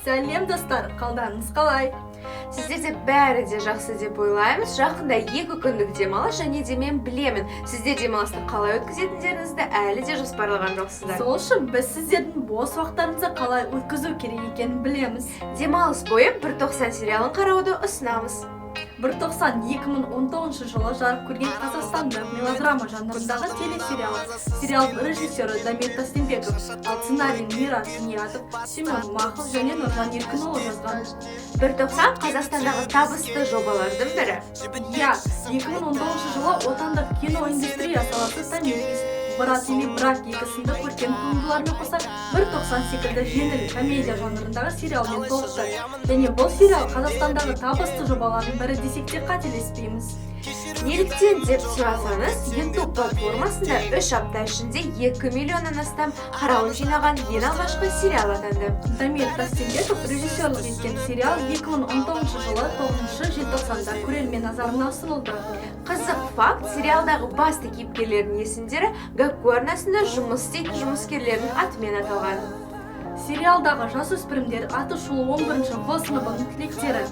Сәлем достар, қалдарыңыз қалай? Сіздерде бәрі де жақсы деп ойлаймыз. Жақында 2 күндік демалыс және де мен білемін, сіздер демалысты қалай өткізетіндеріңізді әлі де жоспарлаған жоқсыздар. Сол үшін біз сіздердің бос уақыттарыңызды қалай өткізу керек екенін білеміз. Демалыс бойы 190 сериалын қарауды ұсынамыз. 190 2019 жылы жарық көрген қазақстандық мелодрама жанрындағы телесериал. Сериалдың режиссері Дамир Тастенбеков, ал сценарийін Мирас Ниязов, Семен Махов және Нұржан Еркінұлы жазған. 190 Қазақстандағы табысты жобалардың бірі. 2019 жылы отандық киноиндустрия саласы томирис, Брат или брак екі сынды көркем туындылармен қоса 190 секілді жеңіл комедия жанрындағы сериалмен толықты. Және бұл сериал Қазақстандағы табысты жобалардың бірі десек те қателеспейміз. Неліктен деп сұрасаңыз, YouTube платформасында 3 апта ішінде 2 миллионнан астам қаралым жинаған ең алғашқы сериал атанды. Дамир Тастенбеков режиссерлік еткен сериал 2019 жылы 9 желтоқсанда көрермен назарына ұсынылды. Қызық факт, сериалдағы басты кейіпкерлердің есімдері Гәкку арнасында жұмыс істейтін жұмыскерлердің атымен аталған. Сериалдағы жасөспірімдер аты шулы 11-ші В сыныбының түлектері.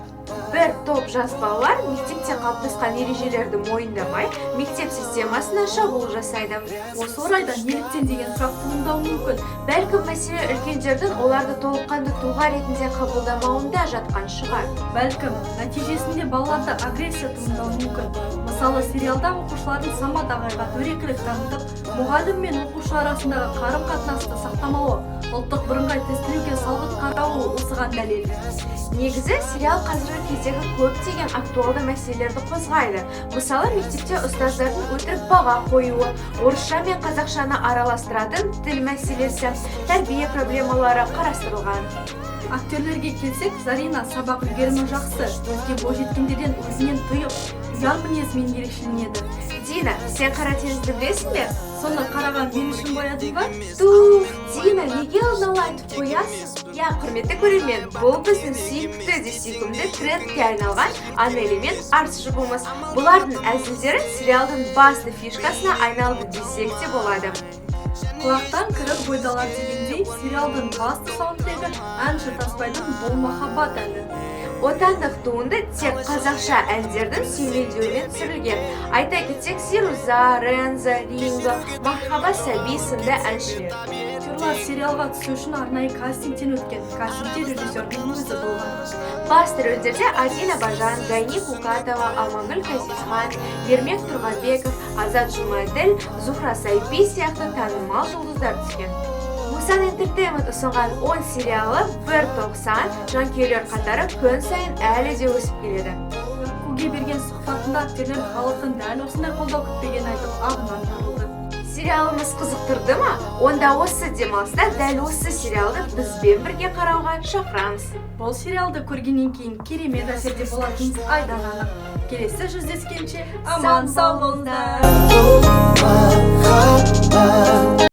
Бір топ жас балалар мектепте қалыптасқан ережелерді мойындамай, мектеп системасына шабуыл жасайды. Осы орайда неліктен деген сұрақ туындауы мүмкін. Бәлкім мәселе үлкендердің оларды толыққанды тұлға ретінде қабылдамауында жатқан шығар. Бәлкім нәтижесінде балаларда агрессия туындауы мүмкін. Мысалы, сериалда оқушылардың самат ағайға дөрекілік танытып, мұғалім мен оқушы арасындағы қарым-қатынасты сақтамауы, ұлттық бірыңғай тестілеуге салғырт қарауы осыған дәлел. Негізі, сериал қазіргі кездегі көптеген актуалды мәселелерді қозғайды. Мысалы, мектепте ұстаздардың өтірік баға қоюы, орысша мен қазақшаны араластыратын тіл мәселесі, тәрбие проблемалары қарастырылған. Актерлерге келсек, Зарина сабақ үлгерімі жақсы, өзге бойжеткендерден өзінен тұйық, ұяң мінезімен ерекшеленеді. Дина, сен қара теңізді білесің бе? Соны қараған мен үшін боядың ба? Дина, неге алдын ала айтып қоясың? Құрметті көрермен, бұл біздің сүйікті де сүйкімді трендке айналған Анели мен Арс жұбымыз. Бұлардың әзілдері сериалдың басты фишкасына айналды десек те болады. Құлақтан кіріп бойдалар дегендей, сериалдың басты саундтрекі әнші Таспайдың «Бұл махаббат» әні. Отандық туынды тек қазақша әндердің сүйемелдеуімен түсірілген. Айта кетсек, Сируза, Ренза, Ринго, Махаба Сәби сынды әншілер. Актерлар сериалға түсу үшін арнайы кастингтен өткен. Кастингте режиссердің өзі болған. Басты рөлдерде Адина Бажан, Гайни Кукатова, Алмагүл Казизхан, Ермек Тұрғанбеков, Азат Жұмаділ, Зухра Сайпи сияқты танымал жұлдыздар түскен. Мусан Entertainment ұсынған 10 сериалы 190 жанкүйерлер қатары күн сайын әлі де өсіп келеді. Гәккуге берген сұхбатында актерлер халықтың дәл осындай қолдау күтпеген айтып ағынан жарылды. Сериалымыз қызықтырды ма? Онда осы демалыста дәл осы сериалды бізбен бірге қарауға шақырамыз. Бұл сериалды көргеннен кейін керемет әсерде болатынымыз айдан анық. Келесі жүздескенше аман сау болыңдар.